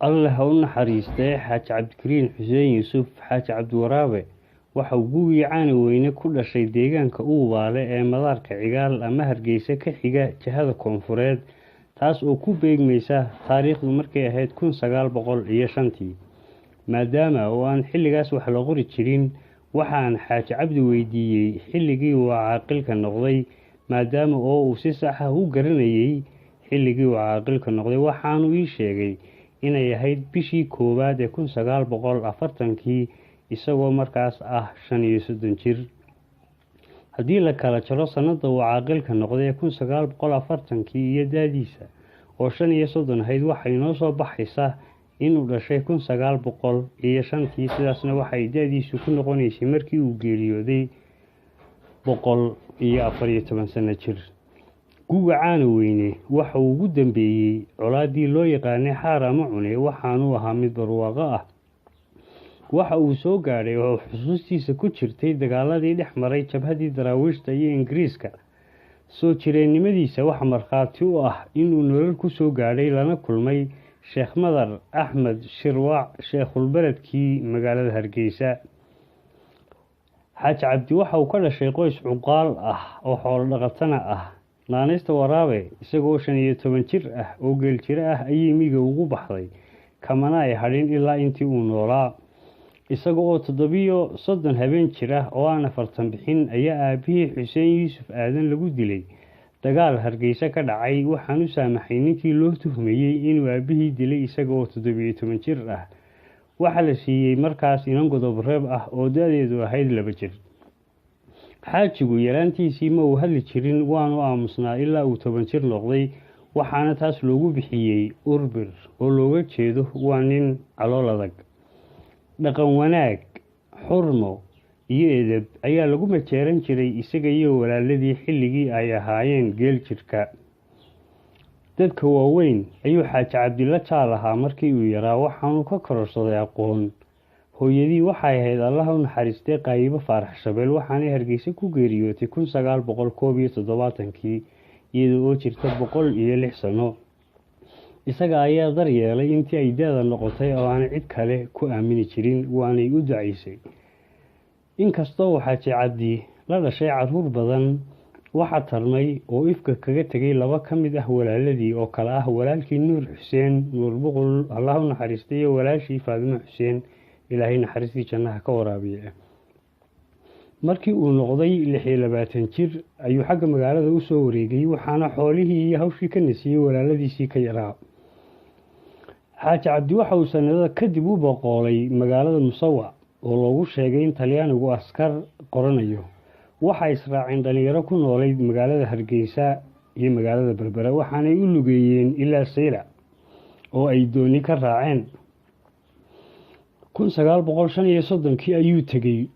alle ha u naxariistay xaaji cabdikariin xuseen yuusuf xaaji cabdiwaraabe waxa uu gugii caani weyne ku dhashay deegaanka uubaale ee madaarka cigaal ama hargeysa ka xiga jihada koonfureed, taas oo ku beegmaysa taariikhdu markay ahayd 1905. maadaama oo aan xilligaas wax la qori jirin, waxaan xaaji cabdi weydiiyey xilligii uu caaqilka noqday, maadaama oo uu si sax ah u garanayay xilligii uu caaqilka noqday. waxaanu ii sheegay inay ahayd bishii koowaad ee 1940, isagoo markaas ah 35 jir. haddii la kala jaro sanada uu caaqilka noqday 1940 iyo daadiisa oo 35 ahayd, waxay noo soo baxaysaa inuu dhashay 1905. sidaasna waxay daadiisu ku noqonaysay markii uu geeriyooday 114 sano jir. guga caani weyne waxa uu ugu dambeeyey colaadii loo yaqaanay xaar ama cune, waxaanu ahaa mid barwaaqo ah. waxa uu soo gaadhay oo xusuustiisa ku jirtay dagaaladii dhex maray jabhadii daraawiishta iyo ingiriiska. soo jireennimadiisa waxa markhaati u ah inuu nolol ku soo gaadhay lana kulmay sheekh madar axmed shirwaac, sheekhulbeledkii magaalada hargeysa. xaaji cabdi waxa uu ka dhashay qoys cuqaal ah oo xoolo dhaqatana ah. naanaysta waraabe isagoo 15 jir ah oo geel jira ah ayay miyiga ugu baxday, kamana ay hadhin ilaa intii uu noolaa. isaga oo 37 habeen jira oo aan 40 bixin ayaa aabihii xuseen yuusuf aadan lagu dilay dagaal hargeysa ka dhacay. waxaan u saamaxay ninkii loo tuhmayey inuu aabihii dilay isaga oo 17 jir ah. waxaa la siiyey markaas inan godob reeb ah oo da'deedu ahayd 2 jir. xaajigu yaraantiisii ma uu hadli jirin, waanu aamusnaa ilaa uu 10 jir noqday, waxaana taas loogu bixiyey urbir oo looga jeedo waa nin calool adag. dhaqan wanaag, xurmo iyo edeb ayaa lagu majeeran jiray isaga iyo walaaladii xilligii ay ahaayeen geel jirka. dadka waaweyn ayuu xaaji cabdi la jaal ahaa markii uu yaraa, waxaanu ka kororsaday aqoon. hooyadii waxay ahayd allaha u naxariistay Qaybo Faarax Shabeel, waxaanay hargeysa ku geeriyootay 1971 iyadoo oo jirta 106 sano. isaga ayaa daryeelay intii ay daada noqotay oo aan cid kale ku aamini jirin, waanay u ducaysay. inkastoo xaaji cabdi la dhashay caruur badan, waxa tarmay oo ifka kaga tegay 2 ka mid ah walaaladii oo kala ah walaalkii Nuur Xuseen Nuur Boqol, allaha u naxariistay, iyo walaashii Faadimo Xuseen, ilaahay naxariistii jannaha ka waraabiye. markii uu noqday 26 jir ayuu xagga magaalada u soo wareegay, waxaana xoolihii iyo hawshii ka nasiyay walaaladiisii ka yaraa. xaaji cabdi waxa uu sanado kadib u boqolay magaalada Musawac oo loogu sheegay in Talyaanigu askar qoranayo. waxa israaceen dhalinyaro ku noolayd magaalada Hargeysa iyo magaalada Berbera, waxaanay u lugeeyeen ilaa Saylac oo ay dooni ka raaceen. 1935 ayuu tegay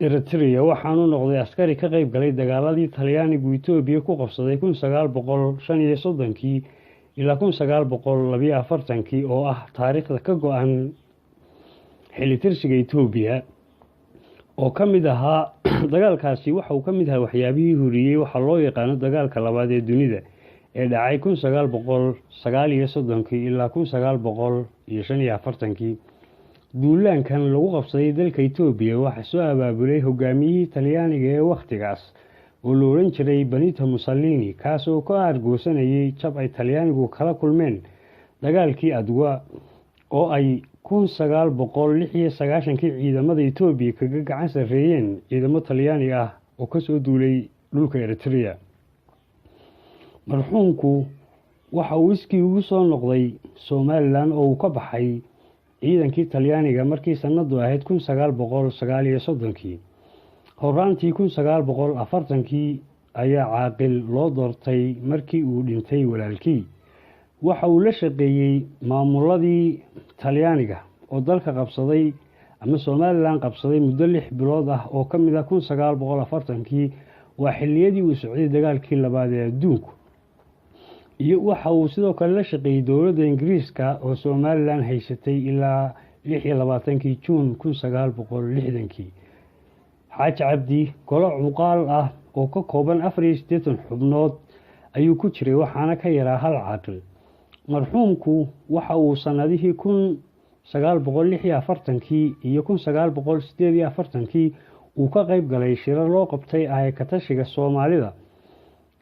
Eritrea, waxaanu noqday askari ka qayb galay dagaaladii Talyaanigu Itoobiya ku qabsaday 1935 ilaa 1942 oo ah taariikhda ka go'an xilitirsiga Itoobiya oo ka mid ahaa dagaalkaasi. waxa uu ka mid ahaa waxyaabihii horiyey waxa loo yaqaan dagaalka labaad ee dunida ee dhacay 1939 ilaa 1945. duulaankan lagu qabsaday dalka Itoobiya waxa soo abaabulay hogaamiyihii Talyaaniga ee waqtigaas oo la oran jiray Benito Mussolini, kaas oo ka argoosanayay jab ay Talyaanigu kala kulmeen dagaalkii Adwa oo ay 1996 ciidamada Itoobiya kaga gacan sareeyeen ciidamo Talyaani ah oo ka soo duulay dhulka Eritrea. marxuumku waxa uu iskii ugu soo noqday Somaliland oo uu ka baxay ciidankii Talyaaniga markii sanadu ahayd 1939. horaantii 1940 ayaa caaqil loo doortay markii uu dhintay walaalkii. waxa uu la shaqeeyay maamuladii Talyaaniga oo dalka qabsaday ama Somaliland qabsaday muddo 6 bilood ah oo ka mid ah 1940. waa xilliyadii uu socday dagaalkii labaad ee adduunka. iyo waxa uu sidoo kale la shaqeeyay dowladda Ingiriiska oo Somaliland haysatay ilaa 26 Juun 1960. xaaji cabdi golo cuqaal ah oo ka kooban 84 xubnood ayuu ku jiray, waxaana ka yaraa hal caaqil. marxuumku waxa uu sanadihii 1946 iyo 1948 uu ka qayb galay shirar loo qabtay ka tashiga Soomaalida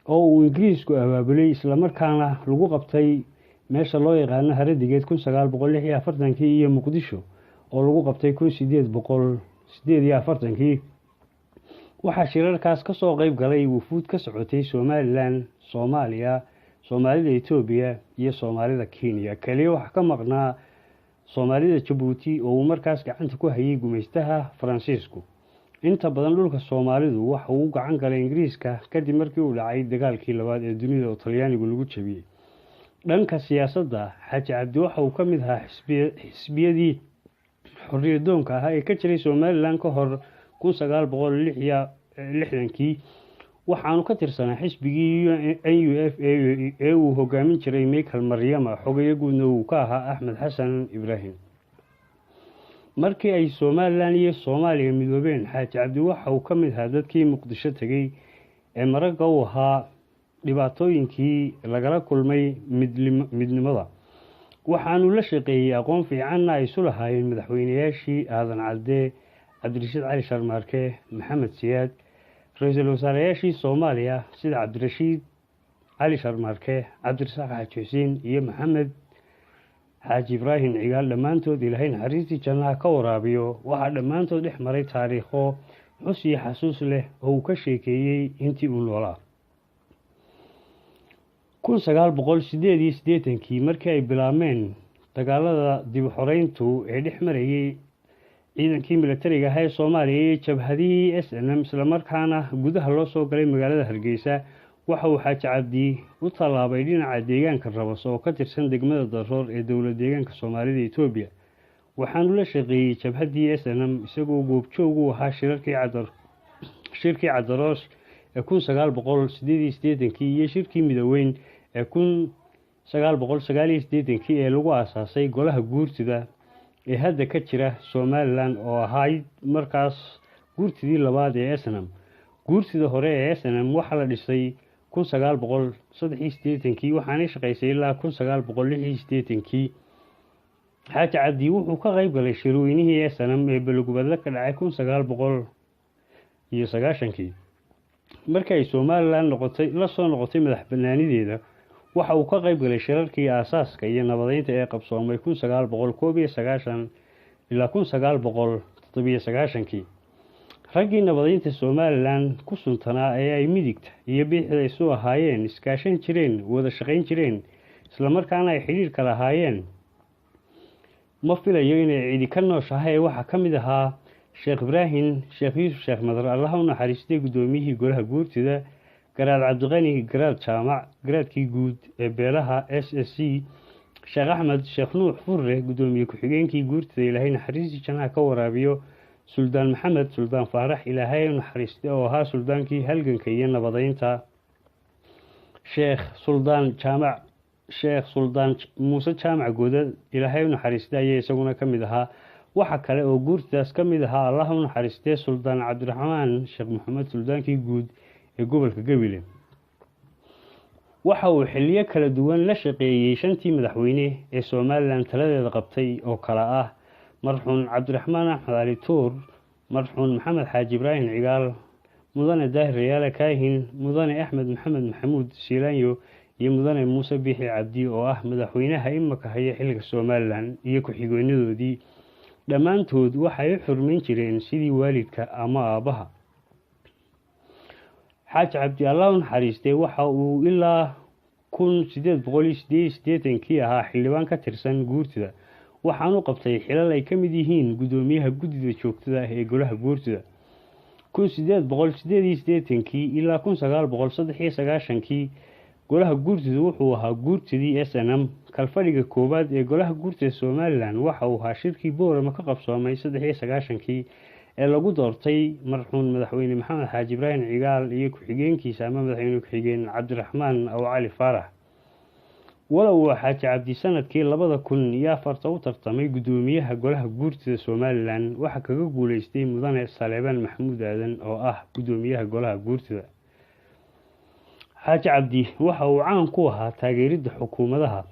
oo uu Ingiriisku abaabulay isla markaana lagu qabtay meesha loo yaqaan Haradigeed 1946 iyo Muqdisho oo lagu qabtay 1848 waxa shirarkaas ka soo qayb galay wufuud ka socotay Somaliland, Soomaaliya, Soomaalida Itoobiya iyo Soomaalida Kenya kaliya wax ka maqnaa Soomaalida Djibouti oo markaas gacanta ku hayay gumaystaha Faransiisku inta badan dhulka Soomaalidu waxa uu gacan galay Ingiriiska kadib markii uu dhacay dagaalkii labaad ee dunida oo Talyaanigu lagu jabiyay dhanka siyaasadda Xaaji Cabdi waxa uu ka mid ahaa xisbiyadii xorriyadoonka ah ee ka jiray Somaliland ka hor 1960 waxaanu ka tirsanaa xisbigii NUF ee uu hogaamin jiray Michael Maryama xogayaguuna uu ka ahaa Axmed Xasan Ibraahim markii ay Somaliland iyo Soomaaliya midoobeen Xaaji Cabdi waxa uu ka mid ahaa dadkii Muqdisho tagay ee maraga u ahaa dhibaatooyinkii lagala kulmay midnimada waxaanu la shaqeeyay aqoon fiican ay isu lahaayeen madaxweynayaashii Aadan Cadde Cabdirashiid Cali Sharmaarke Maxamed Siyaad ra'iisul wasaarayaashii Soomaaliya sida Cabdirashiid Cali Sharmaarke Cabdirasaaq Xaaji Xuseen iyo Maxamed Xaaji Ibraahim Cigaal dhamaantood Ilaahay naxariistii jannaha ka waraabiyo waxa dhamaantood dhex maray taariikho xus iyo xasuus leh oo uu ka sheekeeyay intii uu noolaa 1988 markii ay bilaabmeen dagaalada dib u xoreyntu ee dhex marayay ciidankii militariga ah ee Soomaaliya iyo jabhadihii SNM isla markaana gudaha loo soo galay magaalada Hargeysa waxa uu Xaaji Cabdi u talaabay dhinaca deegaanka Rabas oo ka tirsan degmada Daroor ee dawlad deegaanka Soomaalida Itoobiya waxaanu la shaqeeyay jabhadii SNM isagoo goobjoog u ahaa shirkii Cadaroos ee 1988 iyo shirkii Midowgeyn ee 1989 ee lagu aasaasay golaha guurtida ee hadda ka jira Somaliland oo ahayd markaas guurtidii labaad ee SNM guurtida hore ee SNM waxa la dhisay 1983 waxaana shaqeysay ilaa 1986 Xaaji Cabdi wuxuu ka qayb galay shirooyinihii SNM ee Balogobadla ka dhacay 1990 markii ay Somaliland la soo noqotay madaxbannaanideeda waxa uu ka qayb galay shirarkii aasaaska iyo nabadeynta ee qabsoomay 1991 ilaa 1997 raggii nabadeynta Somaliland ku suntanaa ee ay midigta iyo bixida isu ahaayeen iskaashan jireen wada shaqeyn jireen isla markaana ay xiriir kala ahaayeen ma filayo inay cidi ka nooshahay waxa ka mid ahaa Sheekh Ibraahim Sheekh Yuusuf Sheekh Madar Allah u naxariistay gudoomiyihii golaha guurtida Garaad Cabdiqani Garaad Jaamac garaadkii guud ee beelaha SSC Sheekh Axmed Sheekh Nuux Furre gudoomiye ku-xigeenkii guurtida Ilaahay naxariistii jannaha ka waraabiyo Suldaan Maxamed Suldaan Faarax Ilaahay naxariistay oo ahaa suldaankii halganka iyo nabadeynta Sheekh Suldaan Jaamac Sheekh Suldaan Muuse Jaamac Goodad Ilaahay naxariistay isaguna ka mid ahaa waxa kale oo guurtidaas ka mid ahaa Allah u naxariistay Suldaan Cabdiraxmaan Sheekh Maxamed suldaankii guud ee gobolka Gabiley waxa uu xilliyo kala duwan la shaqeeyay shantii madaxweyne ee Somaliland taladeeda qabtay oo kala ah marxuun Cabdiraxmaan Axmed Ali Tuur marxuun Maxamed Xaaji Ibraahim Cigaal mudane Daahir Riyaale Kaahin mudane Axmed Maxamed Maxamuud Siilaanyo iyo mudane Muuse Biixi Cabdi oo ah madaxweynaha imika haya xilliga Somaliland iyo ku-xigeenadoodii dhamaantood waxay xurmeyn jireen sidii waalidka ama aabaha Xaaji Cabdi Allah u naxariistay waxa uu ilaa 1888 ahaa xildhibaan ka tirsan guurtida waxaanu qabtay xilal ay ka mid yihiin gudoomiyaha guddida joogtada ah ee golaha guurtida 1888 ilaa 1993 golaha guurtida wuxuu ahaa guurtidii SNM kalfadhiga koobaad ee golaha guurtida Somaliland waxa uu ahaa shirkii Boorama ka qabsoomay 93 ee lagu doortay marxuun madaxweyne Maxamed Xaaji Ibraahim Cigaal iyo ku-xigeenkiisa ama madaxweyne ku-xigeen Cabdiraxmaan Aw Cali Faarax walow uu Xaaji Cabdi sanadkii 2004 u tartamay gudoomiyaha golaha guurtida Somaliland waxa kaga guuleystay mudane Saleebaan Maxamuud Aadan oo ah gudoomiyaha golaha guurtida Xaaji Cabdi waxa uu caan ku ahaa taageeridda xukuumadaha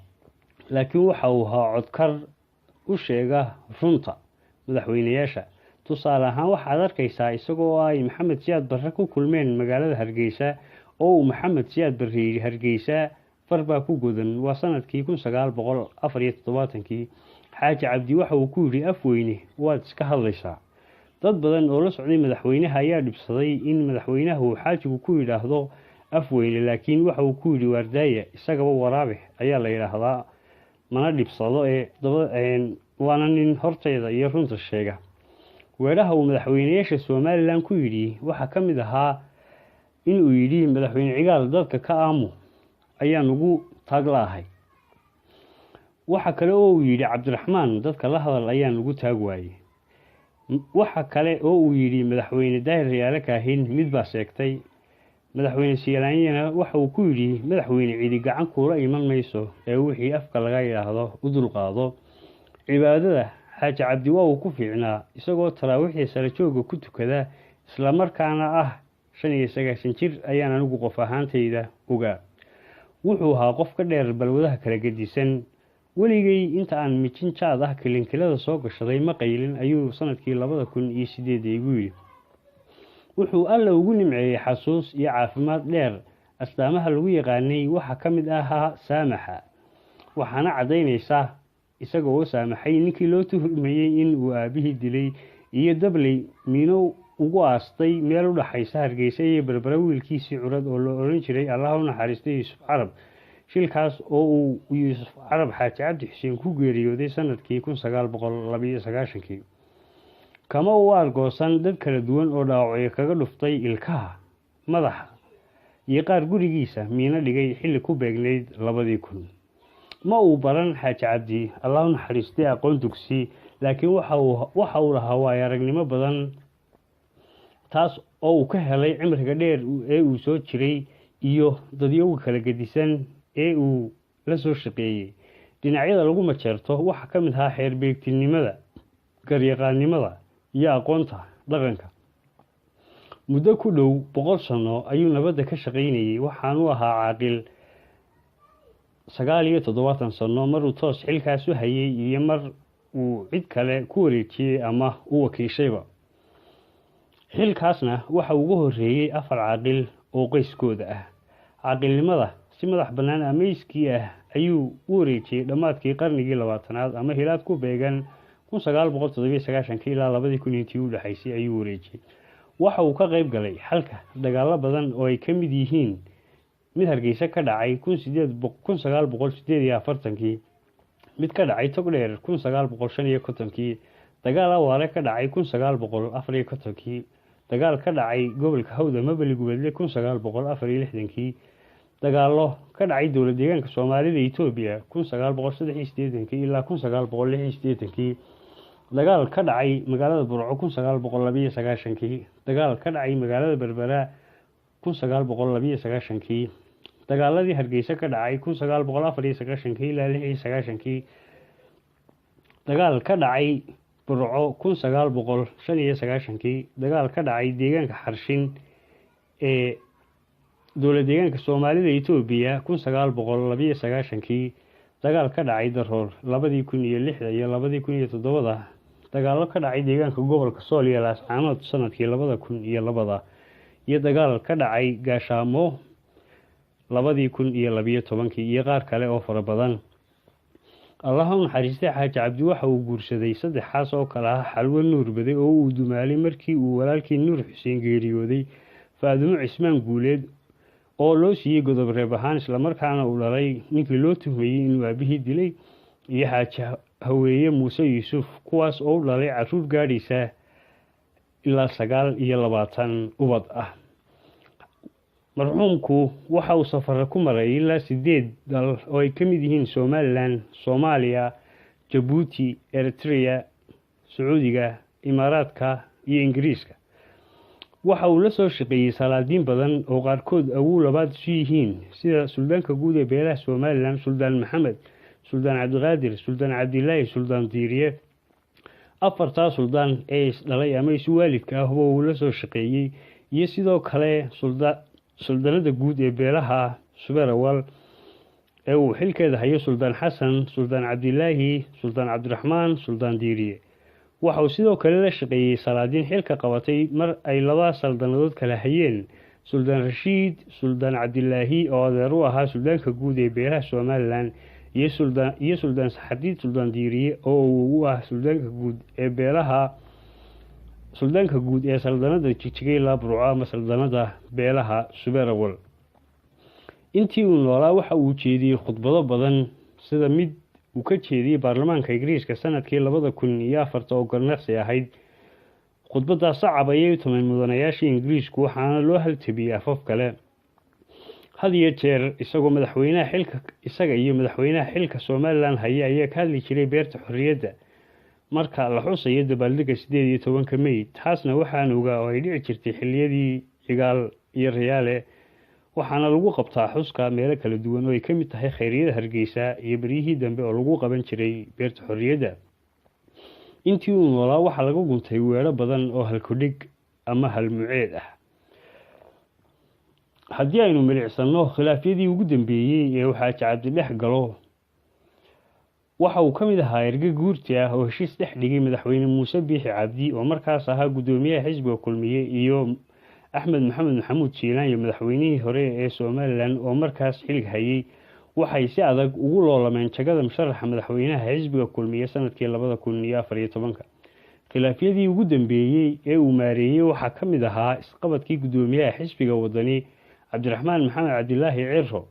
laakiin waxa uu ahaa codkar u sheega runta madaxweynayaasha. tusaale ahaan waxaad arkaysaa isagoo ay maxamed siyaad barre ku kulmeen magaalada Hargeysa oo uu maxamed siyaad barre yidhi Hargeysa farbaa ku godan. waa sanadkii 1974 xaaji cabdi waxa uu ku yidhi afweyne waad iska hadlaysaa. dad badan oo la socday madaxweynaha ayaa dhibsaday in madaxweynaha uu xaajigu ku yidhaahdo afweyne, laakiin waxa uu ku yidhi waardaaya isagaba waraabe ayaa la yidhaahdaa mana dhibsado waana nin hortayda iyo runta sheega. weeraha uu madaxweynayaasha Somaliland ku yidhi waxa ka mid ahaa inuu yidhi madaxweyne cigaal dadka ka aamu ayaan ugu taaglaahay. waxa kale oo uu yidhi Cabdiraxmaan dadka la hadal ayaan ugu taag waayay. waxa kale oo uu yidhi madaxweyne Daahir Riyaale Kaahin mid baa sheegtay. madaxweyne Siyaalaanyana waxa uu ku yidhi madaxweyne cidi gacan kuula iman mayso ee wixii afka laga yiraahdo u dulqaado. cibaadada xaaji cabdi waa uu ku fiicnaa isagoo taraawiixda sare jooga ku tukada isla markaana ah 95 jir ayaan anigu qof ahaantayda ogaa. wuxuu ahaa qof ka dheer balwadaha kala gedisan. weligay inta aan mijin jaad ah kilinkilada soo gashaday ma qaylin ayuu sanadkii 2008 igu yidhi. wuxuu alla ugu nimceeyay xasuus iyo caafimaad dheer. astaamaha lagu yaqaanay waxa ka mid ahaa saamaxa, waxaana cadaynaysa isaga oo saamaxay ninkii loo tuhmayay in uu aabihii dilay iyo dabley miino ugu aastay meel u dhaxaysa Hargeysa iyo Berbera wiilkiisii curad oo loo oran jiray Allah u naxariistay Yuusuf Carab. shilkaas oo uu Yuusuf Carab xaaji cabdi xuseen ku geeriyooday sanadkii 1992. kama uu argoosan dad kala duwan oo dhaawacyo kaga dhuftay ilkaha, madaxa iyo qaar gurigiisa miino dhigay xilli ku beegnayd 2000. ma uu baran xaaji cabdi Allah u naxariistay aqoon dugsi, laakiin waxa uu lahaa waaya aragnimo badan taas oo uu ka helay cimriga dheer ee uu soo jiray iyo dadyow kala gedisan ee uu la soo shaqeeyay. dhinacyada lagu majeerto waxa ka mid ah xeer beegtinimada, garyaqaannimada iyo aqoonta dhaqanka. muddo ku dhow 100 sano ayuu nabadda ka shaqeynayay, waxaanu ahaa caaqil 79 sano maruu toos xilkaas u hayay iyo mar uu cid kale ku wareejiyay ama u wakiishayba. xilkaasna waxa ugu horeeyay 4 caaqil oo qoyskooda ah. caaqilnimada si madax bannaan ameyskii ah ayuu u wareejiyay dhammaadkii qarnigii 20aad ama hilaad ku beegan 1997 ilaa 2000 u dhaxaysay ayuu wareejiyay. waxa uu ka qayb galay xalka dagaalo badan oo ay ka mid yihiin mid Hargeysa ka dhacay 1948, mid ka dhacay Togdheer 1955, dagaal awaare ka dhacay 1954, dagaal ka dhacay gobolka Hawda Mabali Goboleed 1964, dagaalo ka dhacay dowlad deegaanka Soomaalida Itoobiya 1983 ilaa 1986, dagaal ka dhacay magaalada Burco 1992, dagaal ka dhacay magaalada Berbera 1992, dagaaladii Hargeysa ka dhacay 1994 ilaa 1996, dagaal ka dhacay Burco 1995, dagaal ka dhacay deegaanka Xarshin ee dowlad deegaanka Soomaalida Itoobiya 1992, dagaal ka dhacay Daroor 2006 iyo 2007, dagaalo ka dhacay deegaanka gobolka Sool iyo Laascaanood sanadkii 2002, iyo dagaal ka dhacay Gaashaamo 2012 iyo qaar kale oo fara badan. Allah u naxariistay xaaji cabdi waxa uu guursaday 3 xaas oo kala ah Xalwo Nuur Bade oo uu dumaalay markii uu walaalkii Nuur Xuseen geeriyooday, Faadumo Cismaan Guuleed oo loo siiyay godob reeb ahaan isla markaana uu dhalay ninkii loo tuhmayay inuu aabihii dilay, iyo xaaji Haweeye Muuse Yuusuf kuwaas oo dhalay caruur gaadhaysa ilaa 29 ubad ah. marxuumku waxa uu safar ku maray ilaa 8 dal oo ay ka mid yihiin Somaliland, Soomaaliya, Djibouti, Eritrea, Sacuudiga, Imaaraadka iyo Ingiriiska. waxa uu la soo shaqeeyay salaadiin badan oo qaarkood awow labaad isu yihiin sida suldaanka guud ee beelaha Somaliland Suldaan Maxamed, Suldaan Cabdiqaadir, Suldaan Cabdilaahi, Suldaan Diiriye. 4 suldaan ee dhalay ama isu waalidka ah oo uu la soo shaqeeyay, iyo sidoo kale suldaanada guud ee beelaha Subeerawal, ee uu xilkeeda hayo Suldaan Xasan, Suldaan Cabdilaahi, Suldaan Cabdiraxmaan, Suldaan Diiriye. waxa uu sidoo kale la shaqeeyay salaadiin xilka qabatay mar ay laba saldanadood kala hayeen Suldaan Rashiid, Suldaan Cabdilaahi oo adeer u ahaa suldaanka guud ee beelaha Soomaaliland iyo Suldaan Saxadiid, Suldaan Diiriye oo uu ah suldaanka guud ee beelaha saldanada Jigjiga la Burco ama saldanada beelaha Subeerawal. intii uu noolaa waxa uu jeediyay khudbado badan sida mid uu ka jeediyay baarlamaanka Ingiriiska sanadkii 2004 oo ganacsi ahayd. khudbadaas sacab ayay tumay mudanayaashii Ingiriisku waxaana loo haltabiyay afaf kale. had iyo jeer isagoo madaxweynaha xilka Soomaaliland haya ayaa ka hadli jiray beerta xorriyadda marka la xusayo dabaaldegga 18 May. taasna waxaan ogaa oo ay dhici jirtay xilliyadii Cigaal iyo Riyaale, waxaana lagu qabtaa xuska meelo kala duwan oo ay ka mid tahay Khayriyada Hargeysa iyo baryihii dambe oo lagu qaban jiray beerta xorriyadda. intii uu noolaa waxa laga guntay weero badan oo halkudhig ama halmuceed ah. haddii aynu milicsano khilaafyadii ugu dambeeyay ee waxaa Cabdi dhex galo, waxa uu ka mid ahaa erga guurti ah oo heshiis dhex dhigay madaxweyne Muuse Biixi Cabdi oo markaas ahaa gudoomiyaha xisbiga Kulmiye iyo Axmed Maxamed Maxamuud Jiilaan iyo madaxweynihii hore ee Soomaaliland oo markaas xilka hayay. waxay si adag ugu loolameen jagada musharaxa madaxweynaha xisbiga Kulmiye sanadkii 2014. khilaafyadii ugu dambeeyay ee uu maareeyay waxaa ka mid ahaa isqabadkii gudoomiyaha xisbiga wadani Cabdiraxmaan Maxamed Cabdilaahi Cirro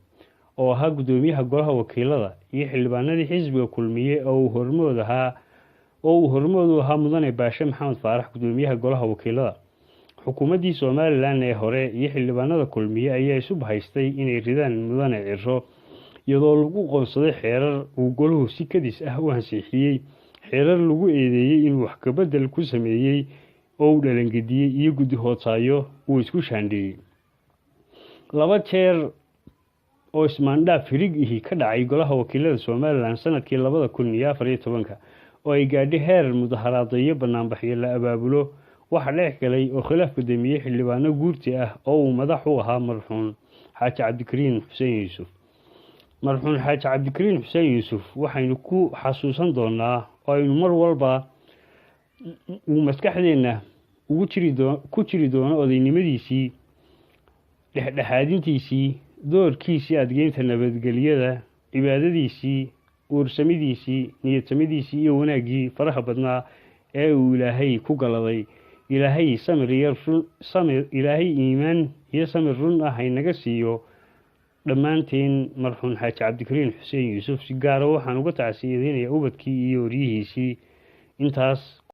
oo ahaa gudoomiyaha golaha wakiilada iyo xildhibaanadii xisbiga Kulmiye oo uu hormood u ahaa Mudane Baashe Maxamed Faarax gudoomiyaha golaha wakiilada. xukuumaddii Soomaaliland ee hore iyo xildhibaanada Kulmiye ayaa isu bahaystay inay ridaan Mudane Cirro iyadoo lagu qoonsaday xeerar uu goluhu si kadis ah u ansixiyay, xeerar lagu eedeeyay inuu wax ka bedel ku sameeyay oo uu dhalangediyay iyo guddi hoosaayo uu isku shaandheeyay. laba jeer oo ismaandhaaf firig ihi ka dhacay golaha wakiilada Soomaaliland sanadkii 2014 oo ay gaadhay heer mudaharaadyo banaanbaxyo la abaabulo. waxa dhex galay oo khilaaf ka damiyay xildhibaano guurti ah oo uu madax u ahaa marxuun Xaaji Cabdikariin Xuseen Yuusuf. marxuun Xaaji Cabdikariin Xuseen Yuusuf waxaynu ku xasuusan doonaa oo aynu mar walba maskaxdeena ku jiri doono odaynimadiisii, dhexdhexaadintiisii, doorkiisii adgeynta nabadgelyada, cibaadadiisii, uursamidiisii, niyadtamidiisii iyo wanaagii faraha badnaa ee uu Ilaahay ku galaday. Ilaahay iimaan iyo samir run ah inaga siiyo dhammaanteen marxuun Xaaji Cabdikariin Xuseen Yuusuf. si gaar ah waxaan uga tacsiyadeynayaa ubadkii iyo oryihiisii. intaas